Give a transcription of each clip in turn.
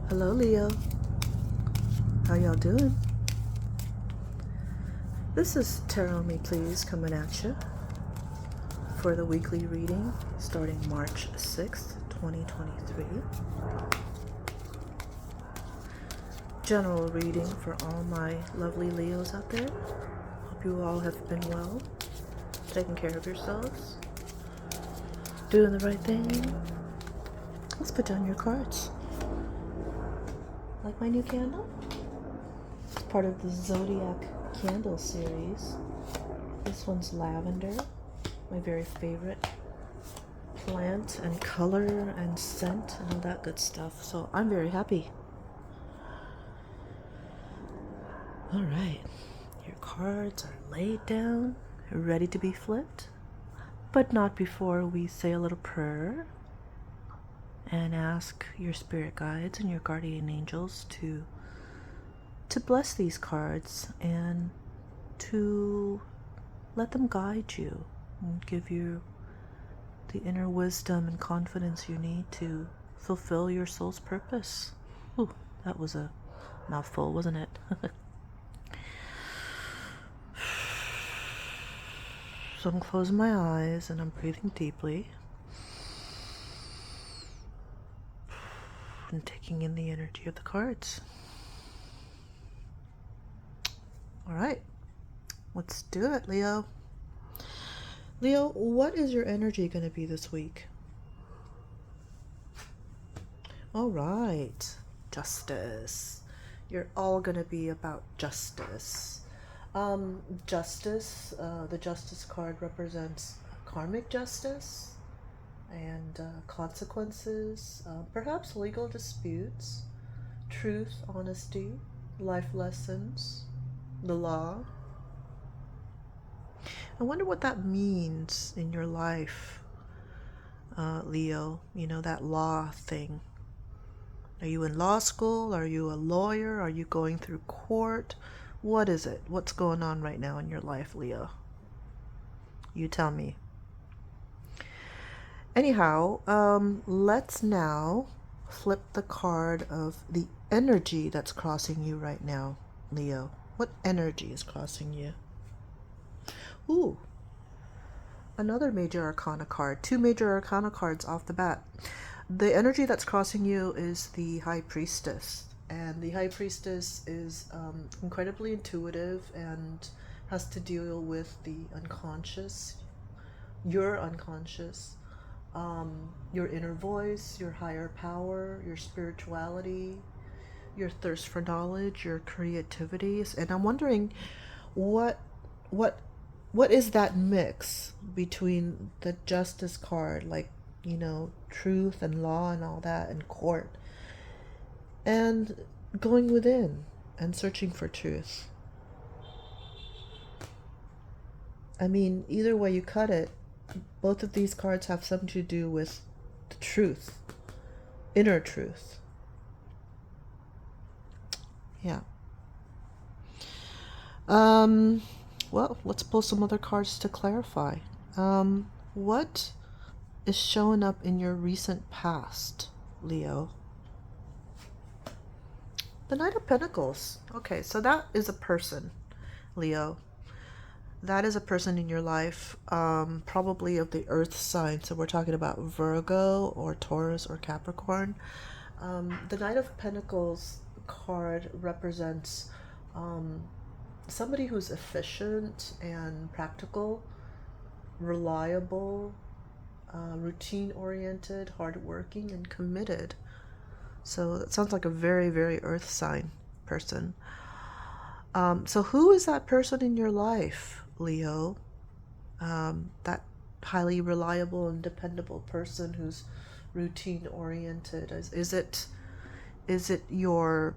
Hello, Leo. How y'all doing? This is Tarot Me Please coming at you for the weekly reading starting March 6th, 2023. General reading for all my lovely Leos out there. Hope you all have been well, taking care of yourselves, doing the right thing. Let's put down your cards. Like my new candle? It's part of the Zodiac candle series. This one's lavender, my very favorite plant and color and scent and all that good stuff. So I'm very happy. All right, your cards are laid down, ready to be flipped, but not before we say a little prayer and ask your spirit guides and your guardian angels to bless these cards and to let them guide you and give you the inner wisdom and confidence you need to fulfill your soul's purpose. Ooh, that was a mouthful, wasn't it? So I'm closing my eyes and I'm breathing deeply and taking in the energy of the cards. All right, let's do it, Leo. Leo, what is your energy going to be this week? All right, justice. You're all going to be about justice. Justice, the justice card represents karmic justice and consequences, perhaps legal disputes, truth, honesty, life lessons, the law. I wonder what that means in your life, Leo, you know, that law thing. Are you in law school? Are you a lawyer? Are you going through court? What is it? What's going on right now in your life, Leo? You tell me. Anyhow, let's now flip the card of the energy that's crossing you right now, Leo. What energy is crossing you? Ooh, another major arcana card. Two major arcana cards off the bat. The energy that's crossing you is the High Priestess. And the High Priestess is incredibly intuitive and has to deal with the unconscious, your unconscious, your inner voice, your higher power, your spirituality, your thirst for knowledge, your creativities. And I'm wondering what is that mix between the Justice card, like, you know, truth and law and all that, and court, and going within and searching for truth. I mean, either way you cut it, both of these cards have something to do with the truth, inner truth. Yeah. Well, let's pull some other cards to clarify. What is showing up in your recent past, Leo? The Knight of Pentacles. Okay, so that is a person, Leo. That is a person in your life, probably of the earth sign. So we're talking about Virgo or Taurus or Capricorn. The Knight of Pentacles card represents somebody who's efficient and practical, reliable, routine-oriented, hardworking, and committed. So that sounds like a very, very earth sign person. So who is that person in your life, Leo? That highly reliable and dependable person who's routine-oriented. Is it your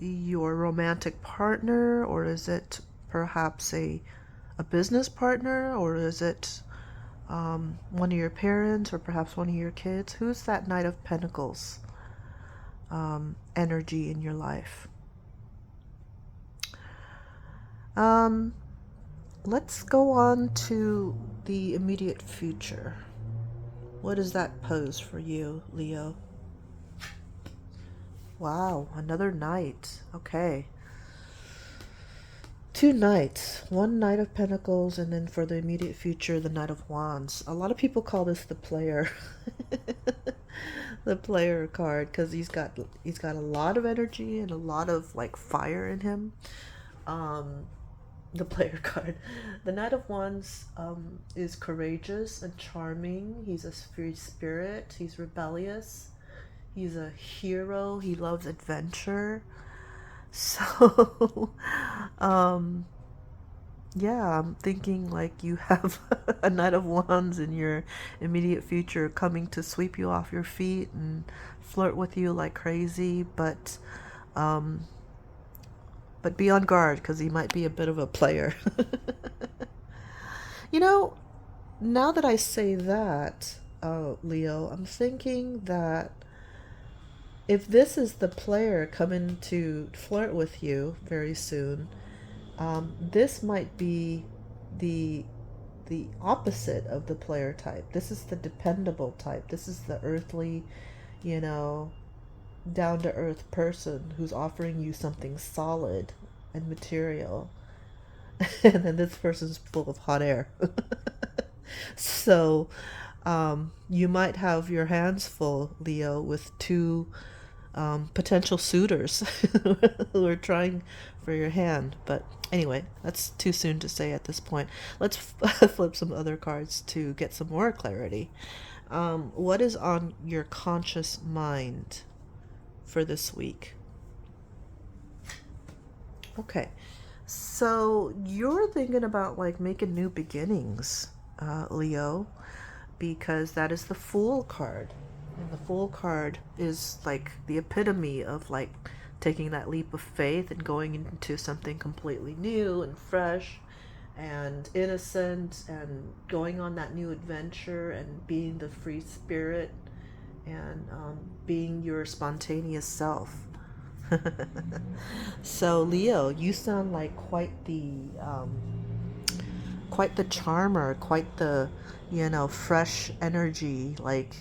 romantic partner, or is it perhaps a business partner, or is it one of your parents, or perhaps one of your kids? Who's that Knight of Pentacles energy in your life? Let's go on to the immediate future. What does that pose for you, Leo? Wow, another knight. Okay. Two knights. One knight of pentacles, and then for the immediate future, the knight of wands. A lot of people call this the player. The player card, because he's got a lot of energy and a lot of like fire in him. Um, the player card. The Knight of Wands is courageous and charming. He's a free spirit. He's rebellious. He's a hero. He loves adventure. So, um, yeah, I'm thinking like you have a Knight of Wands in your immediate future coming to sweep you off your feet and flirt with you like crazy, um, but be on guard because he might be a bit of a player. You know, now that I say that, Leo, I'm thinking that if this is the player coming to flirt with you very soon, this might be the the opposite of the player type. This is the dependable type. This is the earthly, you know, down to earth person who's offering you something solid and material. And then this person's full of hot air. So you might have your hands full, Leo, with two potential suitors who are trying for your hand. But anyway, that's too soon to say at this point. Let's flip some other cards to get some more clarity. What is on your conscious mind for this week? Okay, so you're thinking about like making new beginnings, Leo, because that is the Fool card. And the Fool card is like the epitome of like taking that leap of faith and going into something completely new and fresh and innocent and going on that new adventure and being the free spirit and being your spontaneous self. So Leo, you sound like quite the charmer, quite the, fresh energy, like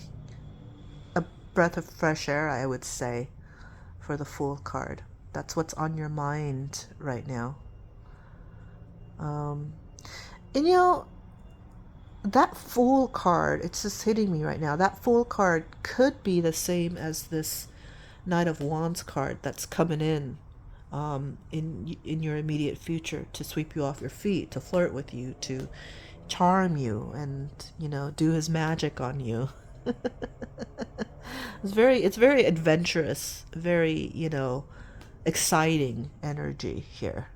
a breath of fresh air, I would say, for the Fool card. That's what's on your mind right now. Um, and that Fool card, it's just hitting me right now. That Fool card could be the same as this Knight of Wands card that's coming in your immediate future to sweep you off your feet, to flirt with you, to charm you, and do his magic on you. It's very adventurous, very exciting energy here.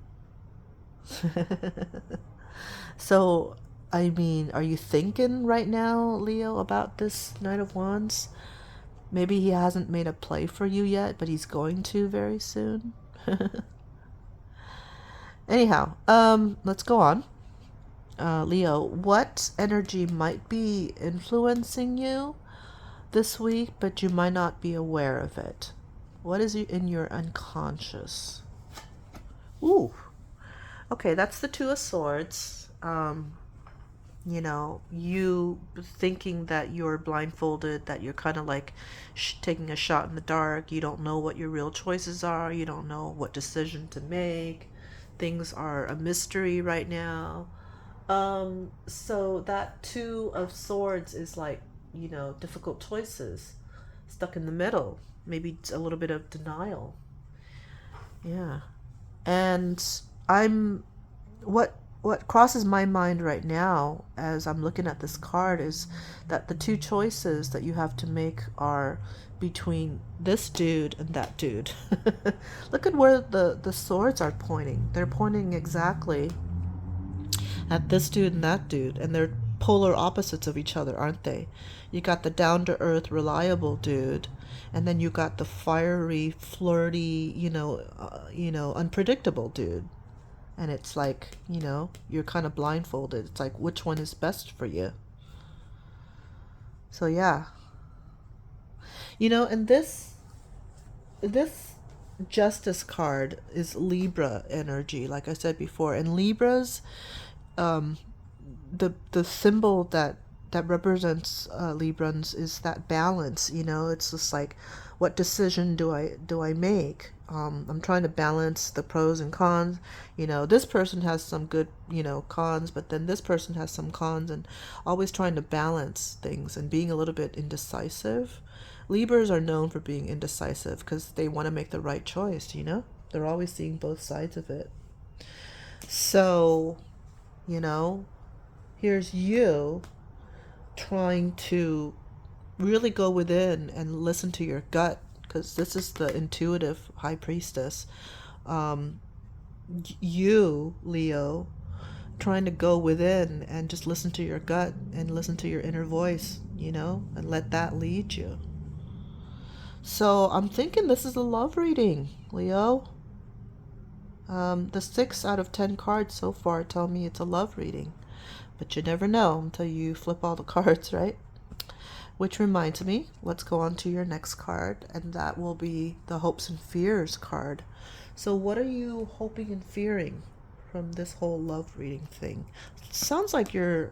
So, I mean, are you thinking right now, Leo, about this Knight of Wands? Maybe he hasn't made a play for you yet, but he's going to very soon. Anyhow, let's go on. Leo, what energy might be influencing you this week, but you might not be aware of it? What is in your unconscious? Ooh, okay, that's the Two of Swords. You thinking that you're blindfolded, that you're kind of like taking a shot in the dark. You don't know what your real choices are. You don't know what decision to make. Things are a mystery right now. So that Two of Swords is like, difficult choices, stuck in the middle, maybe a little bit of denial. Yeah. And I'm what crosses my mind right now as I'm looking at this card is that the two choices that you have to make are between this dude and that dude. Look at where the swords are pointing. They're pointing exactly at this dude and that dude, and they're polar opposites of each other, aren't they? You got the down-to-earth, reliable dude, and then you got the fiery, flirty, unpredictable dude. And it's like, you're kind of blindfolded. It's like, which one is best for you? So yeah. And this Justice card is Libra energy, like I said before. And Libras, the symbol that that represents Librans is that balance. You know, it's just like, what decision do I make? I'm trying to balance the pros and cons. You know, this person has some good, you know, cons, but then this person has some cons, and always trying to balance things and being a little bit indecisive. Libras are known for being indecisive because they want to make the right choice, you know? They're always seeing both sides of it. So, you know, here's you trying to really go within and listen to your gut, because this is the intuitive high priestess. You, Leo, trying to go within and just listen to your gut and listen to your inner voice, you know, and let that lead you. So I'm thinking this is a love reading, Leo. The 6 out of 10 cards so far tell me it's a love reading, but you never know until you flip all the cards, right? Which reminds me, let's go on to your next card, and that will be the hopes and fears card. So what are you hoping and fearing from this whole love reading thing? It sounds like you're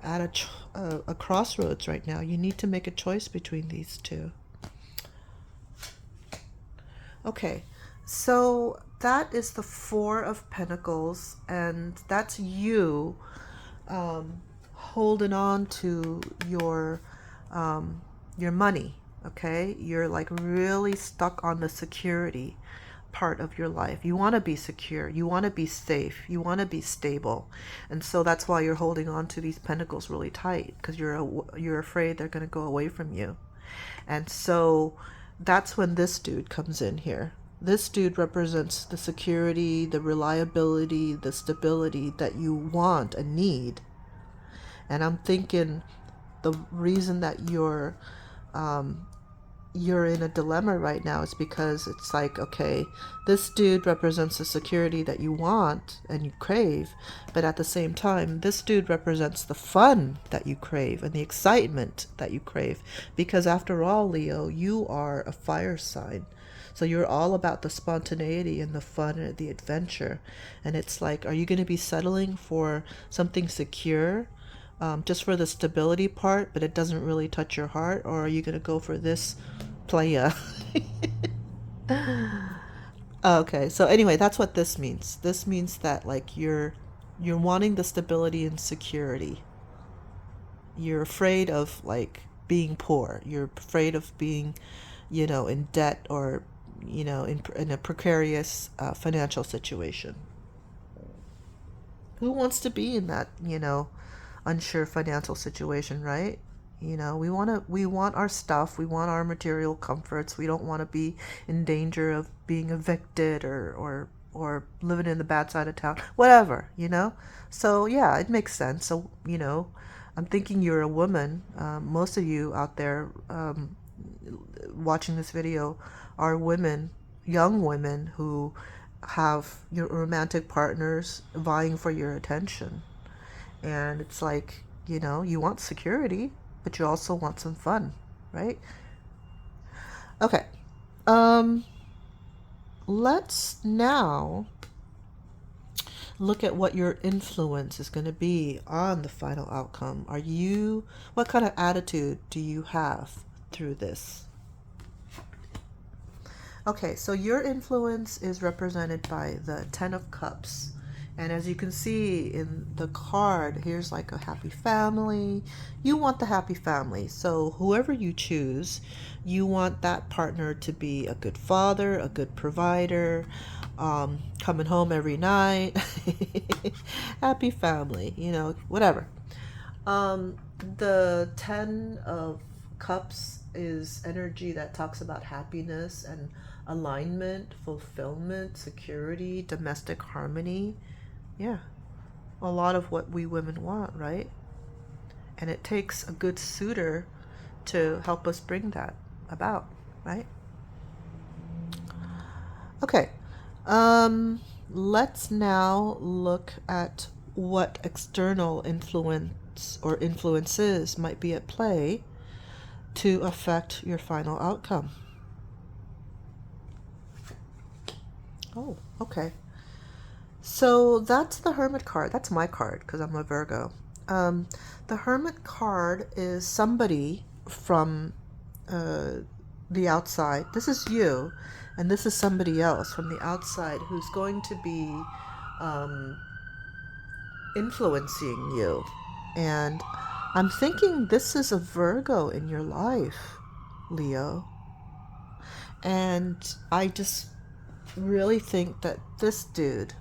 at a crossroads right now. You need to make a choice between these two. Okay, so that is the 4 of Pentacles, and that's you holding on to your money. Okay, you're like really stuck on the security part of your life. You want to be secure, you want to be safe, you want to be stable, and so that's why you're holding on to these pentacles really tight, because you're afraid they're going to go away from you. And so that's when this dude comes in here. This dude represents the security, the reliability, the stability that you want and need. And I'm thinking the reason that you're in a dilemma right now is because it's like, okay, this dude represents the security that you want and you crave, but at the same time, this dude represents the fun that you crave and the excitement that you crave, because after all, Leo, you are a fire sign. So you're all about the spontaneity and the fun and the adventure. And it's like, are you going to be settling for something secure, just for the stability part, but it doesn't really touch your heart? Or are you going to go for this playa? Okay, so anyway, that's what this means. This means that like you're wanting the stability and security. You're afraid of like being poor. You're afraid of being, you know, in debt, or, you know, in a precarious financial situation. Who wants to be in that, you know, unsure financial situation, right? You know, we want our stuff, we want our material comforts. We don't want to be in danger of being evicted or living in the bad side of town, whatever, you know. So yeah, it makes sense. So, you know, I'm thinking you're a woman. Most of you out there watching this video are women, young women who have your romantic partners vying for your attention. And it's like, you know, you want security, but you also want some fun, right? Okay. Let's now look at what your influence is going to be on the final outcome. What kind of attitude do you have through this? Okay, so your influence is represented by the 10 of Cups. And as you can see in the card, here's like a happy family. You want the happy family. So whoever you choose, you want that partner to be a good father, a good provider, coming home every night. Happy family, you know, whatever. The 10 of Cups is energy that talks about happiness and alignment, fulfillment, security, domestic harmony. Yeah, a lot of what we women want, right? And it takes a good suitor to help us bring that about, right? Okay, let's now look at what external influence or influences might be at play to affect your final outcome. Oh, okay. So that's the Hermit card. That's my card because I'm a Virgo. The Hermit card is somebody from the outside. This is you, and this is somebody else from the outside who's going to be um, influencing you. And I'm thinking this is a Virgo in your life, Leo. And I just really think that this dude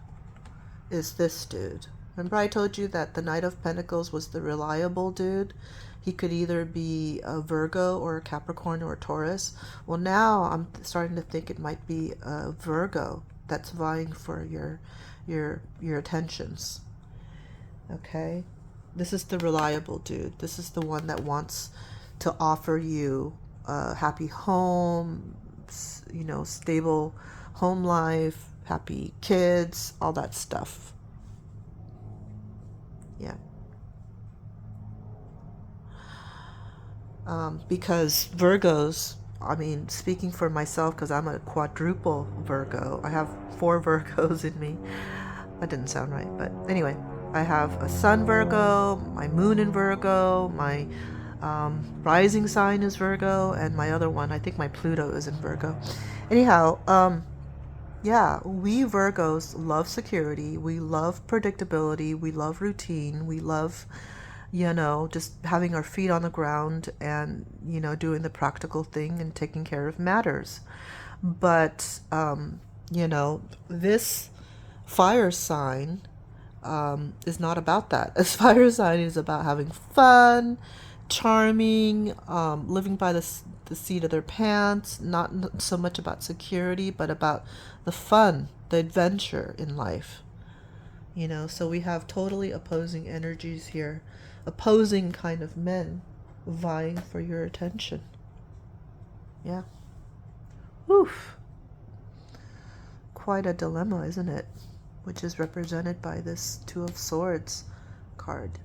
is this dude. Remember I told you that the Knight of Pentacles was the reliable dude? He could either be a Virgo or a Capricorn or a Taurus. Well, now I'm starting to think it might be a Virgo that's vying for your attentions. Okay? This is the reliable dude. This is the one that wants to offer you a happy home, you know, stable home life, happy kids, all that stuff. Yeah. Because Virgos, I mean, speaking for myself, because I'm a quadruple Virgo, I have 4 Virgos in me. That didn't sound right, but anyway, I have a Sun Virgo, my Moon in Virgo, my rising sign is Virgo, and my other one, I think my Pluto is in Virgo. Anyhow, yeah, we Virgos love security, we love predictability, we love routine, we love, you know, just having our feet on the ground and, you know, doing the practical thing and taking care of matters. But, you know, this fire sign is not about that. This fire sign is about having fun, charming, living by the seat of their pants, not so much about security, but about the fun, the adventure in life. You know, so we have totally opposing energies here, opposing kind of men vying for your attention. Yeah. Oof. Quite a dilemma, isn't it? Which is represented by this Two of Swords card.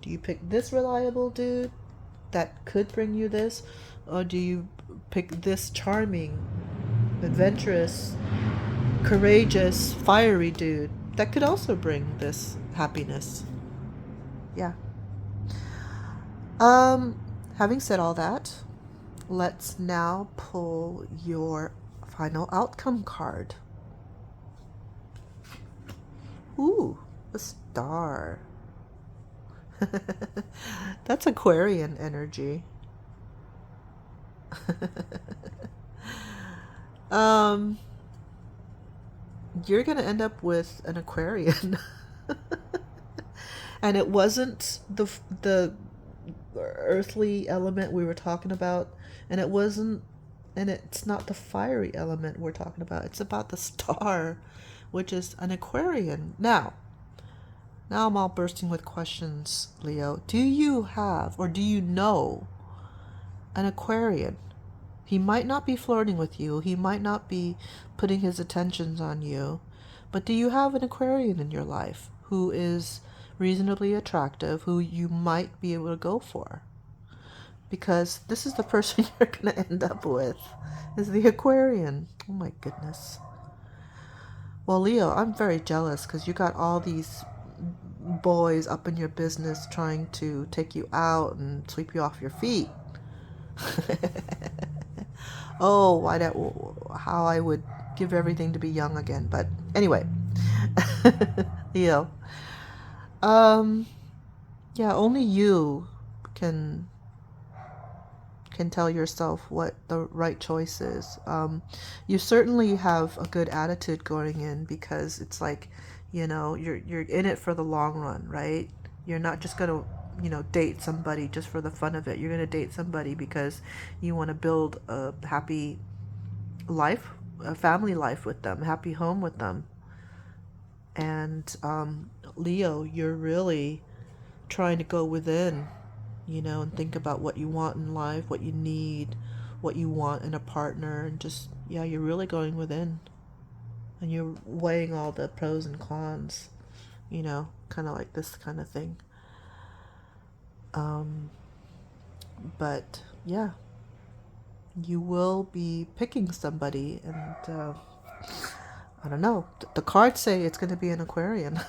Do you pick this reliable dude that could bring you this, or do you pick this charming, adventurous, courageous, fiery dude that could also bring this happiness? Yeah. Having said all that, let's now pull your final outcome card. Ooh, a star. That's Aquarian energy. You're gonna end up with an Aquarian. And it wasn't the earthly element we were talking about, and it's not the fiery element we're talking about. It's about the star, which is an Aquarian. Now I'm all bursting with questions, Leo. Do you have, or do you know, an Aquarian? He might not be flirting with you. He might not be putting his attentions on you. But do you have an Aquarian in your life who is reasonably attractive, who you might be able to go for? Because this is the person you're going to end up with, is the Aquarian. Oh my goodness. Well, Leo, I'm very jealous because you got all these boys up in your business trying to take you out and sweep you off your feet. Oh, how I would give everything to be young again. But anyway, Leo, yeah, only you can tell yourself what the right choice is. You certainly have a good attitude going in, because it's like, you know, you're in it for the long run, right? You're not just gonna, you know, date somebody just for the fun of it. You're gonna date somebody because you want to build a happy life, a family life with them, happy home with them. And Leo, you're really trying to go within, you know, and think about what you want in life, what you need, what you want in a partner, and just, yeah, you're really going within. And you're weighing all the pros and cons, you know, kind of like this kind of thing. But yeah, you will be picking somebody, and I don't know. The cards say it's going to be an Aquarian.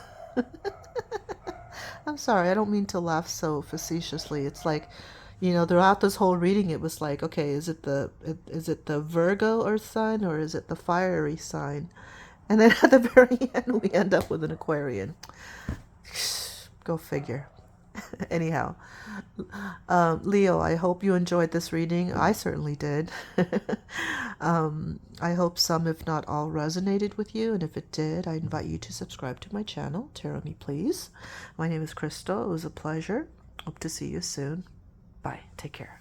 I'm sorry, I don't mean to laugh so facetiously. It's like, throughout this whole reading, it was like, okay, is it the Virgo earth sign or is it the fiery sign? And then at the very end, we end up with an Aquarian. Go figure. Anyhow, Leo, I hope you enjoyed this reading. I certainly did. I hope some, if not all, resonated with you. And if it did, I invite you to subscribe to my channel. Tarot Me Please. My name is Crystal. It was a pleasure. Hope to see you soon. Bye. Take care.